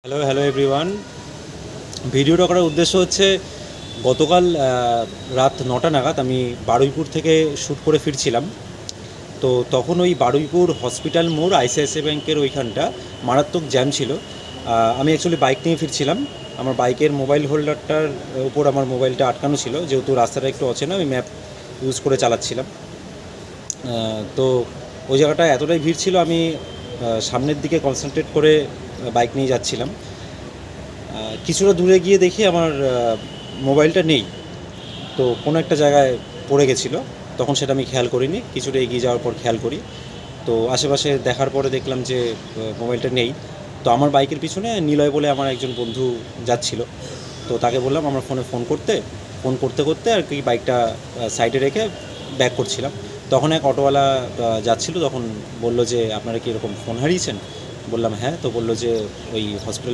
Hello hello everyone. ভিডিওটা করার উদ্দেশ্য হচ্ছে গতকাল রাত ৯টা নাগাদ আমি বারুইপুর থেকে শ্যুট করে ফিরছিলাম। তো তখন ওই বারুইপুর হসপিটাল মোড় আইসিআইসিআই ব্যাংকের ওইখানটা মারাত্মক জ্যাম ছিল। আমি অ্যাকচুয়ালি বাইক নিয়ে ফিরছিলাম। আমার বাইকের মোবাইল হোল্ডারটার উপর আমার মোবাইলটা আটকানো ছিল, যেহেতু রাস্তাটা একটু অচেনা, আমি ম্যাপ ইউজ করে চালাচ্ছিলাম। তো ওই জায়গাটা এতটাই ভিড় ছিল, আমি সামনের দিকে কনসেন্ট্রেট করে বাইক নিয়ে যাচ্ছিলাম। কিছুটা দূরে গিয়ে দেখি আমার মোবাইলটা নেই। তো কোনো একটা জায়গায় পড়ে গেছিলো, তখন সেটা আমি খেয়াল করিনি। কিছুটা এগিয়ে যাওয়ার পর খেয়াল করি, তো আশেপাশে দেখার পরে দেখলাম যে মোবাইলটা নেই। তো আমার বাইকের পিছনে নিলয় বলে আমার একজন বন্ধু যাচ্ছিল। তো তাকে বললাম আমার ফোন করতে করতে আর কি বাইকটা সাইডে রেখে ব্যাক করছিলাম। তখন এক অটোওয়ালা যাচ্ছিলো, তখন বলল যে আপনারা কি এরকম ফোন হারিয়েছেন? বললাম হ্যাঁ। তো বললো যে ওই হসপিটাল